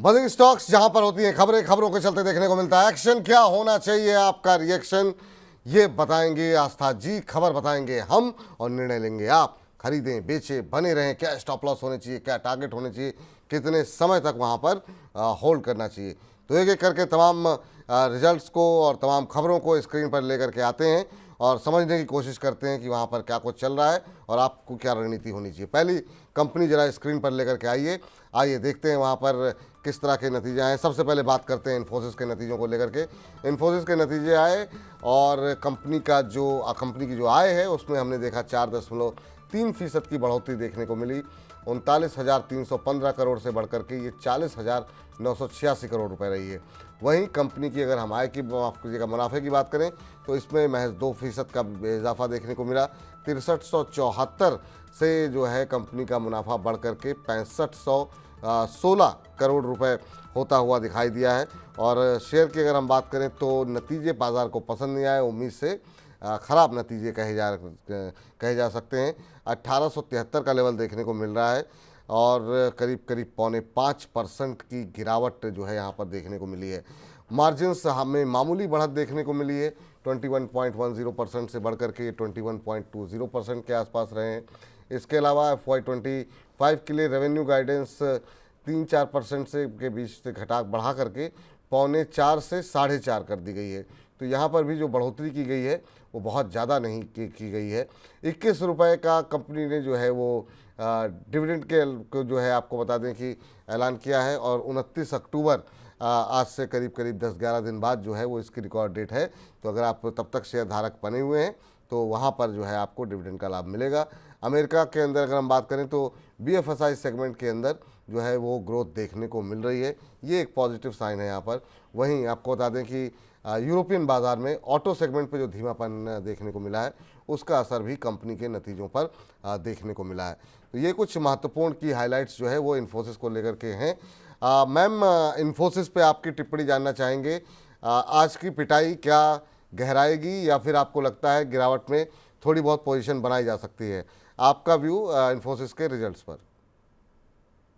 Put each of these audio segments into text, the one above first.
Buzzing stocks जहां पर होती हैं खबरें, खबरों के चलते देखने को मिलता है एक्शन। क्या होना चाहिए आपका रिएक्शन, ये बताएंगे आस्था जी। खबर बताएंगे हम और निर्णय लेंगे आप। खरीदें, बेचें, बने रहें। क्या स्टॉप लॉस होने चाहिए, क्या टारगेट होने चाहिए, कितने समय तक वहां पर होल्ड करना चाहिए। तो एक एक करके तमाम रिजल्ट्स को और तमाम खबरों को स्क्रीन पर लेकर के आते हैं और समझने की कोशिश करते हैं कि वहाँ पर क्या कुछ चल रहा है और आपको क्या रणनीति होनी चाहिए। पहली कंपनी जरा स्क्रीन पर लेकर के आइए देखते हैं वहाँ पर किस तरह के नतीजे आए। सबसे पहले बात करते हैं इन्फोसिस के नतीजों को लेकर के। इन्फोसिस के नतीजे आए और कंपनी की जो आय है उसमें हमने देखा 4.3% की बढ़ोतरी देखने को मिली। 39,315 करोड़ से बढ़कर के ये 40,986 करोड़ रुपए रही है। वहीं कंपनी की अगर हम आय की माफ कीजिएगा मुनाफे की बात करें तो इसमें महज 2% का इजाफा देखने को मिला। 6374 से जो है कंपनी का मुनाफा बढ़ करके 6516 करोड़ रुपए होता हुआ दिखाई दिया है। और शेयर की अगर हम बात करें तो नतीजे बाजार को पसंद नहीं आए, उम्मीद से ख़राब नतीजे कहे जा सकते हैं। 1873 का लेवल देखने को मिल रहा है और करीब करीब 4.5% की गिरावट जो है यहाँ पर देखने को मिली है। मार्जिन्स हमें मामूली बढ़त देखने को मिली है, 21.10% से बढ़कर के 21.20% के आसपास रहे हैं। इसके अलावा FY25 के लिए रेवेन्यू गाइडेंस 3-4% से के बीच से बढ़ा करके 3.25 से 4.5 कर दी गई है। तो यहाँ पर भी जो बढ़ोतरी की गई है वो बहुत ज़्यादा नहीं की गई है। 21 रुपये का कंपनी ने जो है वो डिविडेंड के को जो है आपको बता दें कि ऐलान किया है और 29 अक्टूबर आज से करीब करीब 10-11 दिन बाद जो है वो इसकी रिकॉर्ड डेट है। तो अगर आप तब तक शेयर धारक बने हुए हैं तो वहाँ पर जो है आपको डिविडेंड का लाभ मिलेगा। अमेरिका के अंदर अगर हम बात करें तो BFSI सेगमेंट के अंदर जो है वो ग्रोथ देखने को मिल रही है, ये एक पॉजिटिव साइन है यहाँ पर। वहीं आपको बता दें कि यूरोपियन बाज़ार में ऑटो सेगमेंट पे जो धीमापन देखने को मिला है उसका असर भी कंपनी के नतीजों पर देखने को मिला है। तो ये कुछ महत्वपूर्ण की हाइलाइट्स जो है वो इन्फोसिस को लेकर के हैं। मैम, इन्फोसिस पे आपकी टिप्पणी जानना चाहेंगे। आज की पिटाई क्या गहराएगी या फिर आपको लगता है गिरावट में थोड़ी बहुत पोजीशन बनाई जा सकती है? आपका व्यू इन्फोसिस के रिजल्ट्स पर।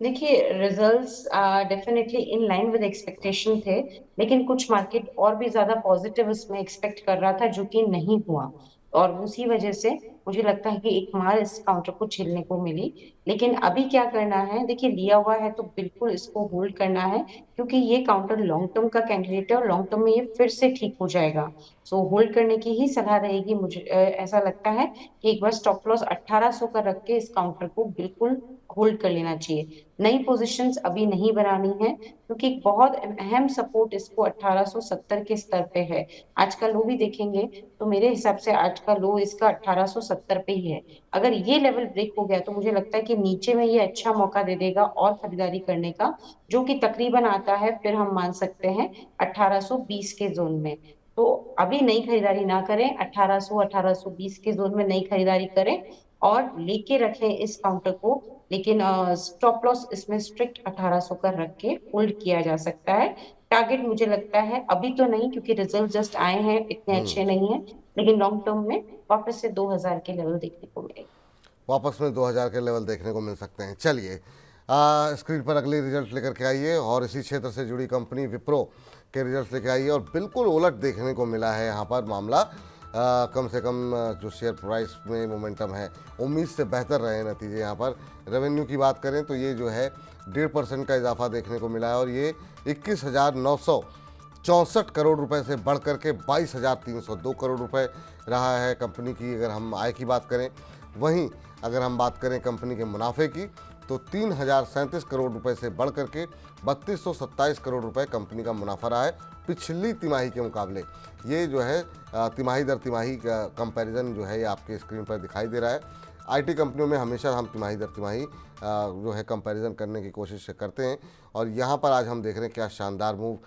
देखिए, results definitely in line with expectation थे, लेकिन कुछ मार्केट और भी ज्यादा पॉजिटिव इसमें एक्सपेक्ट कर रहा था जो कि नहीं हुआ। और उसी वजह से मुझे लगता है कि एक मार इस काउंटर को झेलने को मिली। लेकिन अभी क्या करना है, देखिए लिया हुआ है तो बिल्कुल इसको होल्ड करना है, क्योंकि ये काउंटर लॉन्ग टर्म का कैंडिडेट है और लॉन्ग टर्म में ये फिर से ठीक हो जाएगा। सो होल्ड करने की ही सलाह रहेगी। मुझे ऐसा लगता है कि एक बार स्टॉप लॉस 1800 का रख के इस काउंटर को बिल्कुल होल्ड कर लेना चाहिए। नई पोजीशंस अभी नहीं बनानी है, क्योंकि एक बहुत अहम सपोर्ट इसको 1870 के स्तर पे है। आज का लो भी देखेंगे तो मेरे हिसाब से आज का लो इसका 1870 पे ही है। अगर ये लेवल ब्रेक हो गया तो मुझे लगता है कि नीचे में ये अच्छा मौका दे देगा और खरीदारी करने का, जो कि तकरीबन आता है फिर हम मान सकते हैं 1820 के जोन में। तो अभी नई खरीदारी ना करें, 1800 1820 के जोन में नई खरीदारी करें और लेके रखें इस काउंटर को। लेकिन स्टॉप लॉस इसमें स्ट्रिक्ट 1800 का रख के होल्ड किया जा सकता है। टारगेट मुझे लगता है अभी तो नहीं, क्योंकि रिजल्ट जस्ट आए हैं, इतने अच्छे नहीं है, लेकिन लॉन्ग टर्म में वापस से 2000 के लेवल देखने को मिलेगा। वापस में 2000 के लेवल देखने को मिल सकते हैं। चलिए स्क्रीन पर अगली रिजल्ट लेकर के आइए और इसी क्षेत्र से जुड़ी कंपनी विप्रो के रिजल्ट लेकर आइए। और बिल्कुल उलट देखने को मिला है यहाँ पर मामला। कम से कम जो शेयर प्राइस में मोमेंटम है, उम्मीद से बेहतर रहे नतीजे। यहाँ पर रेवेन्यू की बात करें तो ये जो है 1.5% का इजाफा देखने को मिला है और ये 21,964 करोड़ रुपए से बढ़ करके 22,302 करोड़ रुपए रहा है। कंपनी की अगर हम आय की बात करें, वहीं अगर हम बात करें कंपनी के मुनाफे की तो 3,037 करोड़ रुपए से बढ़ करके 3,227 करोड़ रुपए कंपनी का मुनाफा रहा है पिछली तिमाही के मुकाबले। ये जो है तिमाही दर तिमाही का कंपैरिजन जो है ये आपके स्क्रीन पर दिखाई दे रहा है। आईटी कंपनियों में हमेशा हम तिमाही दर तिमाही जो है कंपैरिजन करने की कोशिश करते हैं और यहाँ पर आज हम देख रहे हैं क्या शानदार मूव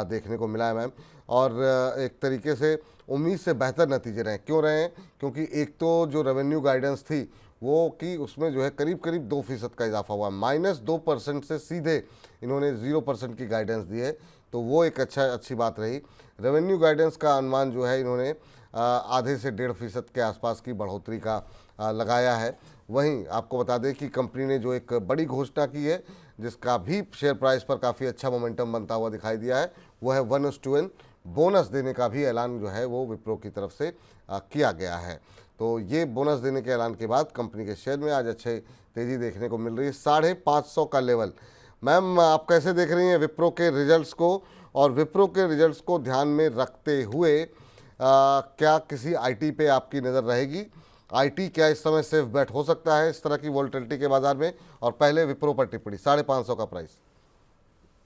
देखने को मिला है मैम। और एक तरीके से उम्मीद से बेहतर नतीजे रहे। क्यों रहे हैं? क्योंकि एक तो जो रेवेन्यू गाइडेंस थी वो कि उसमें जो है करीब करीब 2% का इजाफा हुआ, -2% से सीधे इन्होंने 0% की गाइडेंस दी है। तो वो एक अच्छी बात रही। रेवेन्यू गाइडेंस का अनुमान जो है इन्होंने आधे से 1.5% के आसपास की बढ़ोतरी का लगाया है। वहीं आपको बता दें कि कंपनी ने जो एक बड़ी घोषणा की है जिसका भी शेयर प्राइस पर काफ़ी अच्छा मोमेंटम बनता हुआ दिखाई दिया है, वो है 1:n बोनस देने का भी ऐलान जो है वो विप्रो की तरफ से किया गया है। तो ये बोनस देने के ऐलान के बाद कंपनी के शेयर में आज अच्छे तेज़ी देखने को मिल रही है, 550 का लेवल। मैम, आप कैसे देख रही हैं विप्रो के रिजल्ट्स को, और विप्रो के रिजल्ट्स को ध्यान में रखते हुए क्या किसी आईटी पे आपकी नज़र रहेगी? आईटी क्या इस समय सेफ बेट हो सकता है इस तरह की वोलेटिलिटी के बाजार में? और पहले विप्रो पर टिप्पणी, 550 का प्राइस।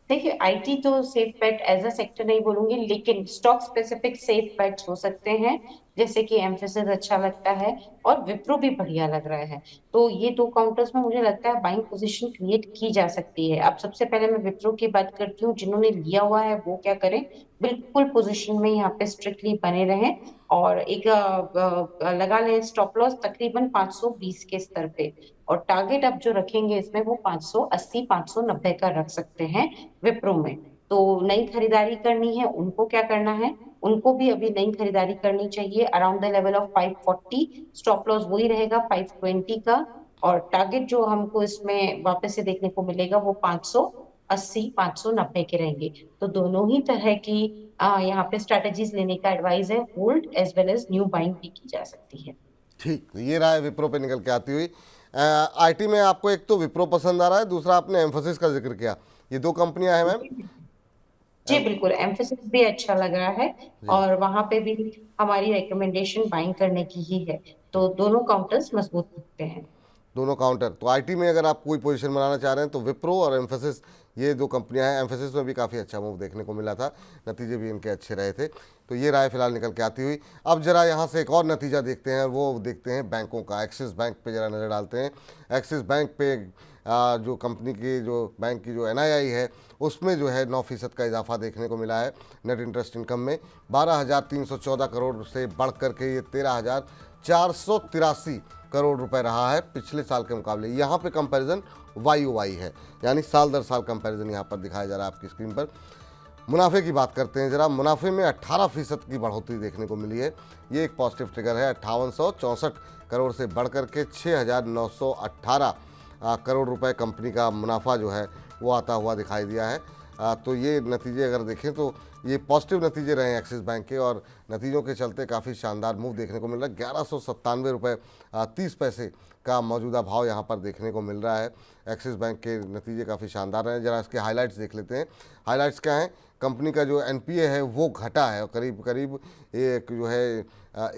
देखिए, आईटी तो safe bet as a sector नहीं बोलूंगी, लेकिन स्टॉक स्पेसिफिक सेफ बेट्स हो सकते हैं, जैसे कि एम्फेसिस अच्छा लगता है और विप्रो भी बढ़िया लग रहा है। तो ये दो काउंटर्स में मुझे लगता है बाइंग पोजीशन क्रिएट की जा सकती है। अब सबसे पहले मैं विप्रो की बात करती हूँ, जिन्होंने लिया हुआ है वो क्या करें, बिल्कुल पोजीशन में यहाँ पे स्ट्रिक्टली बने रहें और एक लगा लें स्टॉप लॉस तकरीबन 520 के स्तर पे, और टारगेट अब जो रखेंगे इसमें वो 580 590 का रख सकते हैं विप्रो में। तो नई खरीदारी करनी है, उनको क्या करना है, उनको भी अभी नई खरीदारी करनी चाहिए around the level of 540। Stop loss वही रहेगा 520 का, और टारगेट जो हमको इसमें वापस से देखने को मिलेगा वो 580 590 के रहेंगे। तो दोनों ही तरह की यहाँ पे स्ट्रेटेजीज लेने का एडवाइस है, hold as well as new buying भी की जा सकती है। ठीक, तो ये रहा है विप्रो पे निकल के आती हुई। आईटी में आपको एक तो विप्रो पसंद आ रहा है, दूसरा आपने एम्फोसिस का जिक्र किया। ये दो कंपनियां हैं मैम। जी बिल्कुल, एम्फेसिस भी अच्छा लग रहा है जी। और वहां पे भी हमारी रिकमेंडेशन बाइंग करने की ही है। तो दोनों काउंटर्स मजबूत दिखते हैं। दोनों काउंटर, तो आईटी में अगर आप कोई पोजीशन बनाना चाह रहे हैं तो विप्रो और एम्फेसिस, ये दो कंपनियां हैं। एम्फेसिस में भी काफ़ी अच्छा मूव देखने को मिला था, नतीजे भी इनके अच्छे रहे थे। तो ये राय फिलहाल निकल के आती हुई। अब जरा यहाँ से एक और नतीजा देखते हैं, वो देखते हैं बैंकों का। एक्सिस बैंक पे जरा नज़र डालते हैं। एक्सिस बैंक पे जो कंपनी की जो बैंक की जो एनआईआई है उसमें जो है 9% का इजाफा देखने को मिला है। नेट इंटरेस्ट इनकम में 12,314 करोड़ से बढ़ करके ये 13,483 करोड़ रुपए रहा है पिछले साल के मुकाबले। यहाँ पे कंपैरिजन वाई है, यानी साल दर साल कंपैरिजन यहाँ पर दिखाया जा रहा है आपकी स्क्रीन पर। मुनाफे की बात करते हैं जरा। मुनाफे में 18% की बढ़ोतरी देखने को मिली है। ये एक पॉजिटिव ट्रिगर है। 5864 करोड़ से बढ़ करके 6,918 करोड़ रुपए कंपनी का मुनाफा जो है वो आता हुआ दिखाई दिया है। तो ये नतीजे अगर देखें तो ये पॉजिटिव नतीजे रहे हैं एक्सिस बैंक के, और नतीजों के चलते काफ़ी शानदार मूव देखने को मिल रहा है। 1197 रुपये 30 पैसे का मौजूदा भाव यहाँ पर देखने को मिल रहा है। एक्सिस बैंक के नतीजे काफ़ी शानदार रहे हैं। जरा इसके हाइलाइट्स देख लेते हैं। हाइलाइट्स क्या हैं? कंपनी का जो एनपीए है वो घटा है, करीब करीब एक जो है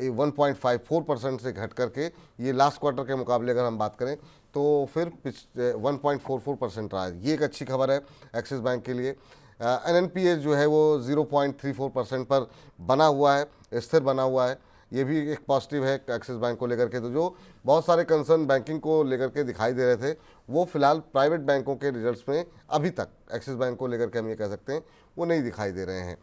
1.54% से घट करके ये लास्ट क्वार्टर के मुकाबले अगर हम बात करें तो फिर 1.44% रहा है। ये एक अच्छी खबर है एक्सिस बैंक के लिए। एनएनपीए जो है वो 0.34% पर बना हुआ है, स्थिर बना हुआ है। ये भी एक पॉजिटिव है एक्सिस बैंक को लेकर के। तो जो बहुत सारे कंसर्न बैंकिंग को लेकर के दिखाई दे रहे थे वो फिलहाल प्राइवेट बैंकों के रिजल्ट्स में अभी तक एक्सिस बैंक को लेकर के हम ये कह सकते हैं वो नहीं दिखाई दे रहे हैं।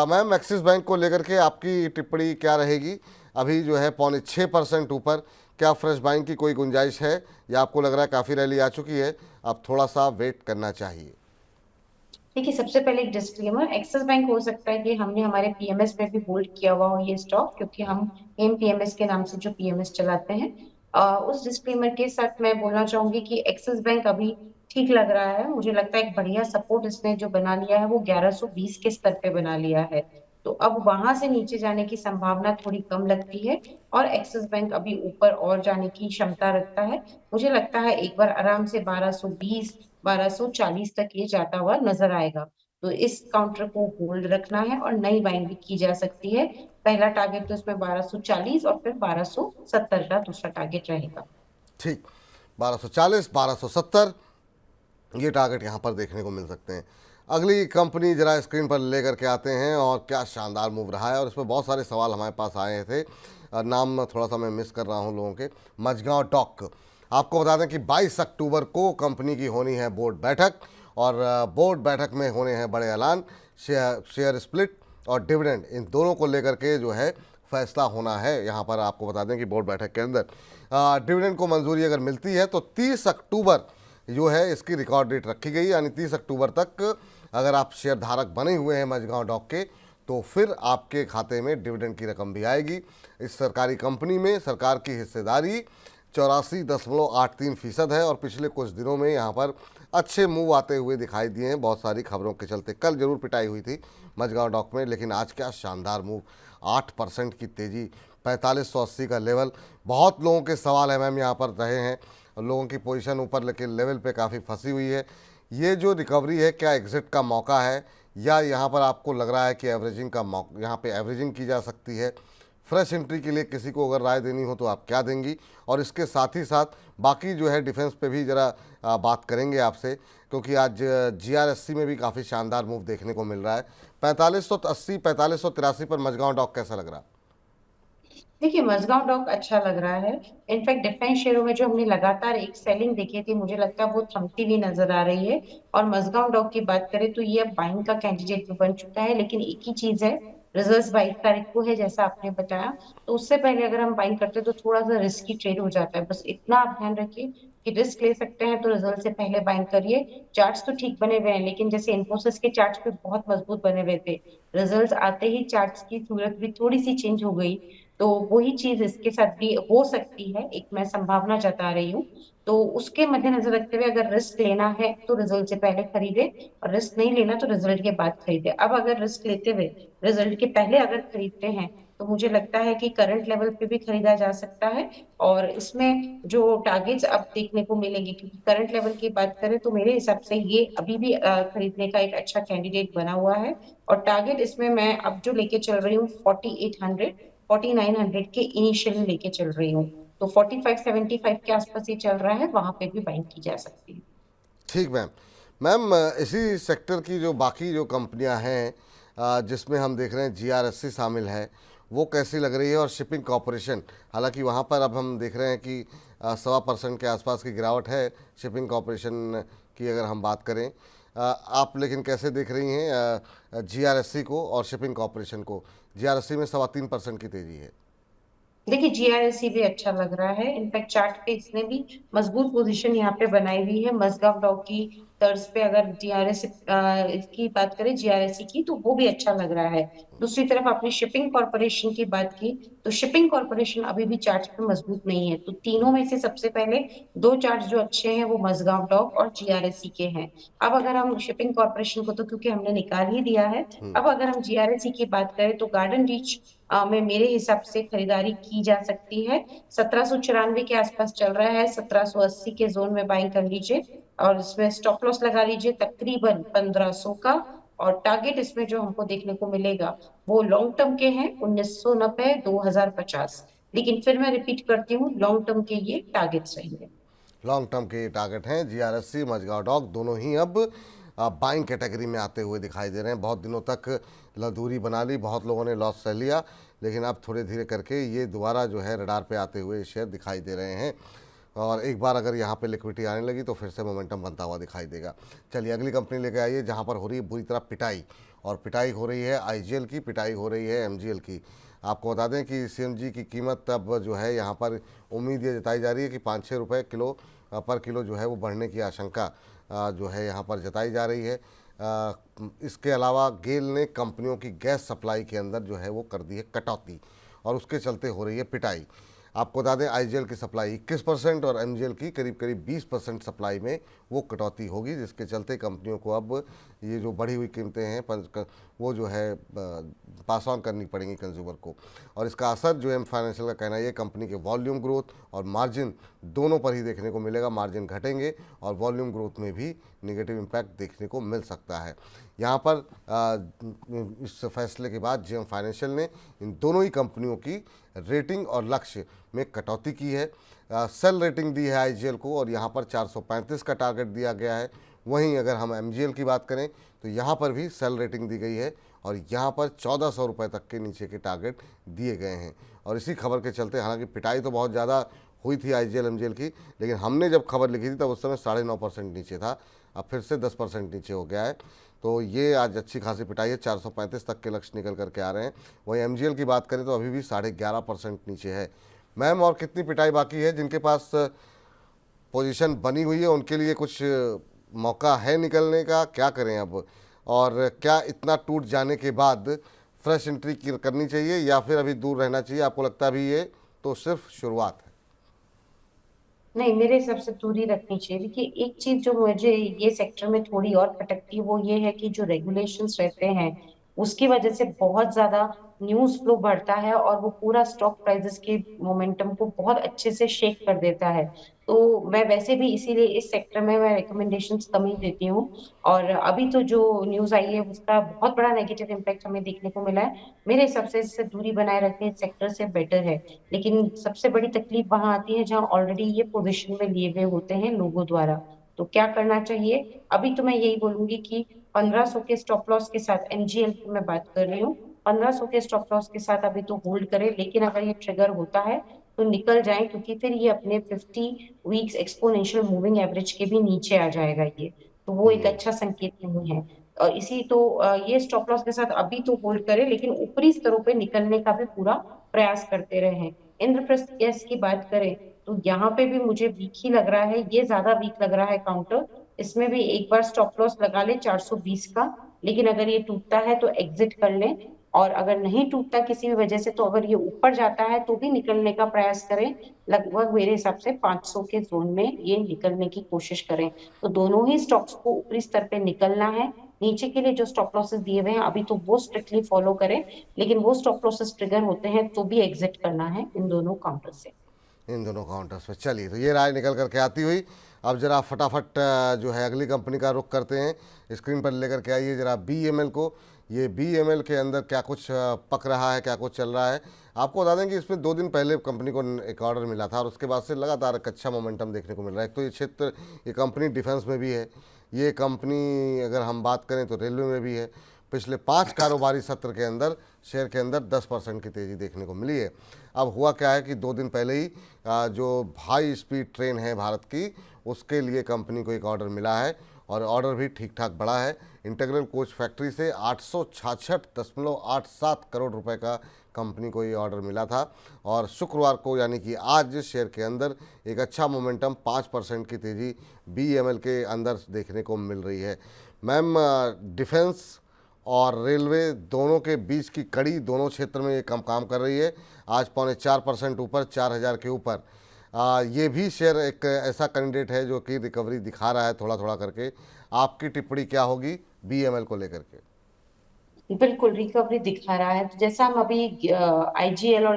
मैम, एक्सिस बैंक को लेकर के आपकी टिप्पणी क्या रहेगी? अभी जो है 6.25% ऊपर, क्या फ्रेश बाइंग की कोई गुंजाइश है, या आपको लग रहा है काफ़ी रैली आ चुकी है, अब थोड़ा सा वेट करना चाहिए? देखिए, सबसे पहले एक डिस्क्लेमर, एक्सिस बैंक हो सकता है कि हमने हमारे पीएमएस में भी होल्ड किया हुआ हो ये स्टॉक, क्योंकि हम एम पीएमएस के नाम से जो पीएमएस चलाते हैं। उस डिस्क्लेमर के साथ मैं बोलना चाहूंगी कि एक्सिस बैंक अभी ठीक लग रहा है। मुझे लगता है एक बढ़िया सपोर्ट इसने जो बना लिया है वो 1120 के स्तर पे बना लिया है। तो अब वहां से नीचे जाने की संभावना थोड़ी कम लगती है, और एक्सिस बैंक अभी ऊपर और जाने की क्षमता रखता है। मुझे लगता है एक बार आराम से 1220 1240 तक ये जाता हुआ नजर आएगा। तो इस काउंटर को होल्ड रखना है और नई बाइंग भी की जा सकती है। पहला टारगेट तो इसमें 1240 और फिर 1270 का दूसरा टारगेट रहेगा। ठीक, 1240 1270 ये टारगेट यहाँ पर देखने को मिल सकते हैं। अगली कंपनी जरा स्क्रीन पर लेकर के आते हैं, और क्या शानदार मूव रहा है, और इसमें बहुत सारे सवाल हमारे पास आए थे। नाम थोड़ा सा मैं मिस कर रहा हूँ लोगों के। मझगांव डॉक, आपको बता दें कि 22 अक्टूबर को कंपनी की होनी है बोर्ड बैठक, और बोर्ड बैठक में होने हैं बड़े ऐलान। शेयर स्प्लिट और डिविडेंड, इन दोनों को लेकर के जो है फैसला होना है। यहाँ पर आपको बता दें कि बोर्ड बैठक के अंदर डिविडेंड को मंजूरी अगर मिलती है तो 30 अक्टूबर जो है इसकी रिकॉर्ड डेट रखी गई, यानी 30 अक्टूबर तक अगर आप शेयर धारक बने हुए हैं मझगांव डॉक के तो फिर आपके खाते में डिविडेंड की रकम भी आएगी। इस सरकारी कंपनी में सरकार की हिस्सेदारी 84.83% है और पिछले कुछ दिनों में यहाँ पर अच्छे मूव आते हुए दिखाई दिए हैं बहुत सारी खबरों के चलते। कल जरूर पिटाई हुई थी मझगांव डॉक में, लेकिन आज क्या शानदार मूव, 8% की तेज़ी, 4580 का लेवल। बहुत लोगों के सवाल है मैम यहाँ पर रहे हैं, लोगों की पोजीशन ऊपर लेकिन लेवल पे काफ़ी फंसी हुई है। ये जो रिकवरी है क्या एग्जिट का मौका है, या यहाँ पर आपको लग रहा है कि एवरेजिंग का मौका, यहाँ पे एवरेजिंग की जा सकती है? फ्रेश एंट्री के लिए किसी को अगर राय देनी हो तो आप क्या देंगी? और इसके साथ ही साथ बाकी जो है डिफेंस पे भी ज़रा बात करेंगे आपसे, क्योंकि आज जीआरएससी में भी काफ़ी शानदार मूव देखने को मिल रहा है। 4580 4583 पर मझगांव डॉक कैसा लग रहा? देखिए, मज़गांव डॉक अच्छा लग रहा है। इनफैक्ट डिफेंस शेयरों में जो हमने लगातार एक सेलिंग देखी थी, मुझे लगता है वो थमती हुई नजर आ रही है। और मज़गांव डॉक की बात करें तो ये अब बाइंग का कैंडिडेट भी बन चुका है, लेकिन एक ही चीज है, रिजल्ट्स 22 तारीख को है जैसा आपने बताया। तो उससे पहले अगर हम बाइंग करते हैं तो थोड़ा सा रिस्की ट्रेड हो जाता है। बस इतना आप ध्यान रखिए कि रिस्क ले सकते हैं तो रिजल्ट से पहले बाइंग करिए। चार्ट्स तो ठीक बने हुए हैं, लेकिन जैसे इन्फोसिस के चार्ट्स पे बहुत मजबूत बने हुए थे, रिजल्ट्स आते ही चार्ट्स की सूरत भी थोड़ी सी चेंज हो गई। तो वही चीज इसके साथ भी हो सकती है, एक मैं संभावना जता रही हूँ। तो उसके मद्देनजर रखते हुए अगर रिस्क लेना है तो रिजल्ट से पहले खरीदे, और रिस्क नहीं लेना तो रिजल्ट के बाद खरीदे। अब अगर रिस्क लेते हुए रिजल्ट के पहले अगर खरीदते हैं तो मुझे लगता है कि करंट लेवल पे भी खरीदा जा सकता है। और इसमें जो टारगेट्स अब देखने को मिलेंगे, क्योंकि करंट लेवल की बात करें तो मेरे हिसाब से ये अभी भी खरीदने का एक अच्छा कैंडिडेट बना हुआ है। और टारगेट इसमें मैं अब जो लेके चल रही हूँ 4800 4900 के इनिशियल लेके चल रही हूँ। तो 4575 के आसपास ये चल रहा है, वहां पे भी बाइंग की जा सकती है। ठीक मैम। मैम इसी सेक्टर की जो बाकी जो कंपनियां हैं जिसमें हम देख रहे हैं जीआरएससी शामिल है, वो कैसी लग रही है? और शिपिंग कॉरपोरेशन, हालांकि वहाँ पर अब हम देख रहे हैं कि 1.25% के आसपास की गिरावट है शिपिंग कॉरपोरेशन की अगर हम बात करें। आप लेकिन कैसे देख रही हैं जीआरएससी को और शिपिंग कॉरपोरेशन को? जीआरएससी में 3.25% की तेज़ी है। देखिए, जीआरएससी भी अच्छा लग रहा है। इनफैक्ट चार्ट पे इसने भी मजबूत पोजीशन यहाँ पे बनाई हुई है मजगांव डॉक की तर्ज पे। अगर जीआरएस की बात करें, जीआरएससी की, तो वो भी अच्छा लग रहा है। दूसरी तरफ आपने शिपिंग कॉर्पोरेशन की बात की, तो शिपिंग कॉर्पोरेशन अभी भी चार्ट पे मजबूत नहीं है। तो तीनों में से सबसे पहले दो चार्ट जो अच्छे हैं वो मजगांव डॉक और जीआरएससी के हैं। अब अगर हम शिपिंग कॉर्पोरेशन को तो क्योंकि हमने निकाल ही दिया है, अब अगर हम जीआरएससी की बात करें तो गार्डन रीच में मेरे हिसाब से खरीदारी की जा सकती है। 1794 के आसपास चल रहा है, 1780 के जोन में बाइंग कर लीजिए। और इसमें स्टॉप लॉस लगा लीजिए तकरीबन 1500 का। और टारगेट इसमें जो हमको देखने को मिलेगा वो लॉन्ग टर्म के हैं, 1990 2050। लेकिन फिर मैं रिपीट करती हूँ, लॉन्ग टर्म के ये टारगेट्स रहेंगे। लॉन्ग टर्म के टारगेट हैं जीआरएससी मझगांव डॉक, दोनों ही अब बाइंग कैटेगरी में आते हुए दिखाई दे रहे हैं। बहुत दिनों तक दूरी बना ली, बहुत लोगों ने लॉस सह लिया, लेकिन अब थोड़े धीरे करके ये दोबारा जो है रडार पे आते हुए शेयर दिखाई दे रहे हैं। और एक बार अगर यहाँ पे लिक्विडिटी आने लगी तो फिर से मोमेंटम बनता हुआ दिखाई देगा। चलिए अगली कंपनी लेके आइए जहाँ पर हो रही है बुरी तरह पिटाई, और पिटाई हो रही है आईजीएल की, पिटाई हो रही है एमजीएल की। आपको बता दें कि सीएनजी की कीमत अब जो है यहाँ पर उम्मीद ये जताई जा रही है कि 5-6 रुपये किलो पर किलो जो है वो बढ़ने की आशंका जो है यहाँ पर जताई जा रही है। इसके अलावा गेल ने कंपनियों की गैस सप्लाई के अंदर जो है वो कर दी है कटौती, और उसके चलते हो रही है पिटाई। आपको बता दें आईजीएल की सप्लाई 21% और एमजीएल की करीब करीब 20% सप्लाई में वो कटौती होगी, जिसके चलते कंपनियों को अब ये जो बढ़ी हुई कीमतें हैं वो जो है पास ऑन करनी पड़ेंगी कंज्यूमर को। और इसका असर जो एम फाइनेंशियल का कहना है ये कंपनी के वॉल्यूम ग्रोथ और मार्जिन दोनों पर ही देखने को मिलेगा। मार्जिन घटेंगे और वॉल्यूम ग्रोथ में भी निगेटिव इम्पैक्ट देखने को मिल सकता है। यहाँ पर इस फैसले के बाद जेएम फाइनेंशियल ने इन दोनों ही कंपनियों की रेटिंग और लक्ष्य में कटौती की है। सेल रेटिंग दी है आईजीएल को और यहाँ पर 435 का टारगेट दिया गया है। वहीं अगर हम एमजीएल की बात करें तो यहाँ पर भी सेल रेटिंग दी गई है और यहाँ पर 1400 रुपये तक के नीचे के टारगेट दिए गए हैं। और इसी खबर के चलते, हालांकि पिटाई तो बहुत ज़्यादा हुई थी आईजीएल एमजीएल की, लेकिन हमने जब खबर लिखी थी तब उस समय 9.5% नीचे था, अब फिर से 10% नीचे हो गया है। तो ये आज अच्छी खासी पिटाई है, 435 तक के लक्ष्य निकल करके आ रहे हैं। वहीं एमजीएल की बात करें तो अभी भी 11.5% नीचे है। मैम और कितनी पिटाई बाकी है? जिनके पास पोजीशन बनी हुई है उनके लिए कुछ मौका है निकलने का, क्या करें अब? और क्या इतना टूट जाने के बाद फ्रेश एंट्री करनी चाहिए या फिर अभी दूर रहना चाहिए? आपको लगता है अभी ये तो सिर्फ शुरुआत है? नहीं, मेरे हिसाब से दूरी रखनी चाहिए। देखिए, एक चीज़ जो मुझे ये सेक्टर में थोड़ी और खटकती है, वो ये है कि जो रेगुलेशंस रहते हैं, उसकी वजह से बहुत ज़्यादा न्यूज़ फ्लो बढ़ता है और वो पूरा स्टॉक प्राइसेस के मोमेंटम को बहुत अच्छे से शेक कर देता है। तो मैं वैसे भी इसीलिए इस सेक्टर में मैं रिकमेंडेशंस कम ही देती हूँ। और अभी तो जो न्यूज़ आई है, उसका बहुत बड़ा नेगेटिव इम्पैक्ट हमें देखने को मिला है। मेरे हिसाब से इससे दूरी बनाए रखनी इस सेक्टर से बेटर है। लेकिन सबसे बड़ी तकलीफ वहां आती है जहां ऑलरेडी ये पोजीशन में लिए हुए होते हैं लोगों द्वारा। तो क्या करना चाहिए? अभी तो मैं यही बोलूंगी कि 1500 के स्टॉप लॉस के साथ, एमजीएल की मैं बात कर रही हूँ, 1500 के स्टॉप लॉस के साथ अभी तो होल्ड करें। लेकिन अगर ये ट्रिगर होता है तो निकल जाए, क्योंकि फिर ये अपने 50 वीक्स एक्सपोनेंशियल मूविंग एवरेज के भी नीचे आ जाएगा ये। तो वो एक अच्छा संकेत नहीं है। और इसी तो ये स्टॉप लॉस के साथ अभी तो होल्ड करें, लेकिन ऊपरी स्तरों पे निकलने का भी पूरा प्रयास करते रहे। इंद्रप्रस्थ गैस की बात करें तो यहाँ पे भी मुझे वीक ही लग रहा है, ये ज्यादा वीक लग रहा है काउंटर। इसमें भी एक बार स्टॉप लॉस लगा ले 420 का। लेकिन अगर ये टूटता है तो एग्जिट कर लें। और अगर नहीं टूटता किसी भी वजह से, तो अगर ये ऊपर जाता है तो भी निकलने का प्रयास करें। लगभग मेरे हिसाब से 500 के जोन में ये निकलने की कोशिश करें। तो दोनों ही स्टॉक्स को ऊपरी स्तर पे निकलना है। नीचे के लिए जो स्टॉप लॉसेस दिए हुए हैं अभी तो वो स्ट्रिक्टली फॉलो करें। लेकिन वो स्टॉप लॉसेस ट्रिगर होते हैं तो भी एग्जिट करना है इन दोनों काउंटर से। इन दोनों काउंटर्स पे। चलिए, तो ये राय निकल करके आती हुई, अब जरा फटाफट जो है अगली कंपनी का रुख करते हैं। स्क्रीन पर लेकर के आइए जरा बीएमएल को। ये बीएमएल के अंदर क्या कुछ पक रहा है, क्या कुछ चल रहा है। आपको बता दें कि इसमें 2 दिन पहले कंपनी को एक ऑर्डर मिला था और उसके बाद से लगातार एक अच्छा मोमेंटम देखने को मिल रहा है। एक तो ये क्षेत्र, ये कंपनी डिफेंस में भी है। ये कंपनी अगर हम बात करें तो रेलवे में भी है। पिछले 5 कारोबारी सत्र के अंदर शेयर के अंदर 10% की तेज़ी देखने को मिली है। अब हुआ क्या है कि 2 दिन पहले ही जो हाई स्पीड ट्रेन है भारत की, उसके लिए कंपनी को एक ऑर्डर मिला है और ऑर्डर भी ठीक ठाक बड़ा है। इंटीग्रल कोच फैक्ट्री से 866.87 करोड़ रुपए का कंपनी को ये ऑर्डर मिला था। और शुक्रवार को यानी कि आज शेयर के अंदर एक अच्छा मोमेंटम 5% की तेज़ी बीएमएल के अंदर देखने को मिल रही है। मैम, डिफेंस और रेलवे दोनों के बीच की कड़ी दोनों क्षेत्र में ये कम काम कर रही है। आज 4.25% ऊपर, 4000 के ऊपर। ये भी शेयर एक ऐसा कैंडिडेट है जो कि रिकवरी दिखा रहा है थोड़ा थोड़ा करके। आपकी टिप्पणी क्या होगी बीएमएल को लेकर के? बिल्कुल रिकवरी दिखा रहा है। तो जैसा हम अभी आईजीएल और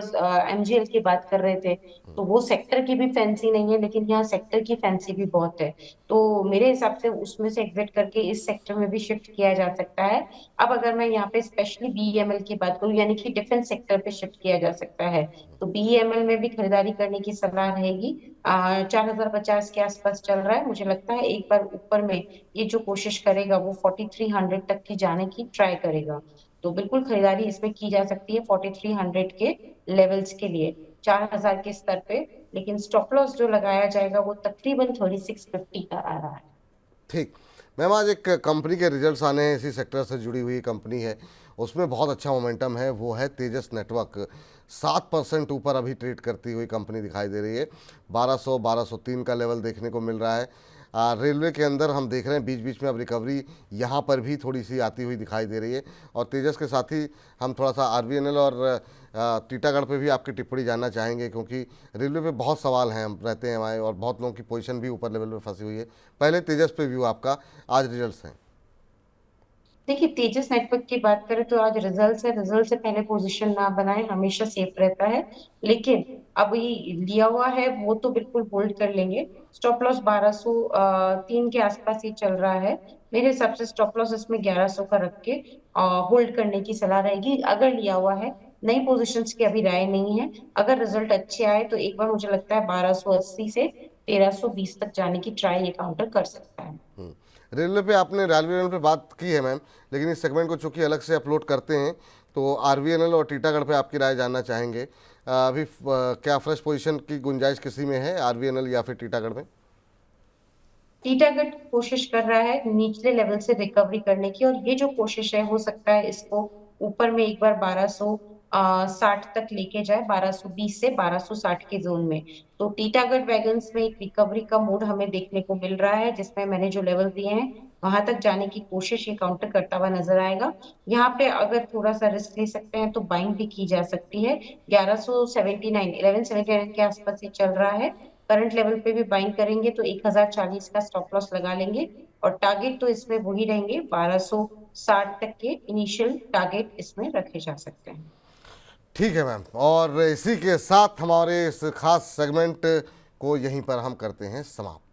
एमजीएल की बात कर रहे थे, तो वो सेक्टर की भी फैंसी नहीं है, लेकिन यहाँ सेक्टर की फैंसी भी बहुत है। तो मेरे हिसाब से उसमें से एग्जिट करके इस सेक्टर में भी शिफ्ट किया जा सकता है। अब अगर मैं यहाँ पे स्पेशली बीईएमएल की बात करूँ, यानी कि डिफेंस सेक्टर पे शिफ्ट किया जा सकता है, तो बीईएमएल में भी खरीदारी करने की सलाह रहेगी। 4050 के आसपास चल रहा है, मुझे लगता है एक बार ऊपर में ये जो कोशिश करेगा वो 4300 तक की जाने की ट्राई करेगा। तो बिल्कुल खरीदारी इसमें की जा सकती है 4300 के लेवल्स के लिए, 4000 के स्तर पे। लेकिन स्टॉप लॉस जो लगाया जाएगा वो तकरीबन 3650 का आ रहा है। ठीक। मैम, आज एक कंपनी के रिजल्ट्स आने हैं, इसी सेक्टर से जुड़ी हुई कंपनी है, उसमें बहुत अच्छा मोमेंटम है। वो है तेजस नेटवर्क। 7% ऊपर अभी ट्रेड करती हुई कंपनी दिखाई दे रही है। 1200-1203 का लेवल देखने को मिल रहा है। रेलवे के अंदर हम देख रहे हैं बीच बीच में अब रिकवरी यहाँ पर भी थोड़ी सी आती हुई दिखाई दे रही है। और तेजस के साथ ही हम थोड़ा सा आरवीएनएल और टीटागढ़ पे भी आपकी टिप्पणी जानना चाहेंगे, क्योंकि रेलवे पे बहुत सवाल हैं रहते हैं हमारे और बहुत लोगों की पोजीशन भी ऊपर लेवल पे फंसी हुई है। पहले तेजस पे व्यू आपका, आज रिजल्ट्स हैं। देखिए, तेजस नेटवर्क की बात करें तो आज रिजल्ट है, रिजल्ट से पहले पोजीशन ना बनाए, हमेशा सेफ रहता है। लेकिन अभी लिया हुआ है वो तो बिल्कुल होल्ड कर लेंगे। स्टॉप लॉस 1203 के आसपास ही चल रहा है। मेरे हिसाब से स्टॉप लॉस इसमें 1100 का रख के होल्ड करने की सलाह रहेगी अगर लिया हुआ है। नई पोजीशंस की अभी राय नहीं है। अगर रिजल्ट अच्छे आए तो एक बार मुझे लगता है 1280 से 1320 तक जाने की ट्राई ये काउंटर कर सकता है। रेलवे पे आपने रेलवे पे बात की है मैम, लेकिन इस सेगमेंट को चूंकि अलग से अपलोड करते हैं, तो आरवीएनएल और टीटागढ़ पे आपकी राय जानना चाहेंगे। अभी क्या फ्रेश पोजीशन की गुंजाइश किसी में है, आरवीएनएल या फिर टीटागढ़ में? टीटागढ़ कोशिश कर रहा है निचले लेवल से रिकवरी करने की, और ये जो कोशिश है हो सकता है इसको ऊपर में एक बार 1260 तक लेके जाए, 1220 से 1260 के जोन में। तो टीटागढ़ वैगन्स में एक रिकवरी का मूड हमें देखने को मिल रहा है, जिसमें मैंने जो लेवल दिए हैं वहां तक जाने की कोशिश ये काउंटर करता हुआ नजर आएगा। यहाँ पे अगर थोड़ा सा रिस्क ले सकते हैं तो बाइंग भी की जा सकती है। 1179 1179 के आसपास ही चल रहा है। करंट लेवल पे भी बाइंग करेंगे तो 1040 का स्टॉप लॉस लगा लेंगे और टारगेट तो इसमें वही रहेंगे, 1260 तक के इनिशियल टारगेट इसमें रखे जा सकते हैं। ठीक है मैम, और इसी के साथ हमारे इस खास सेगमेंट को यहीं पर हम करते हैं समाप्त।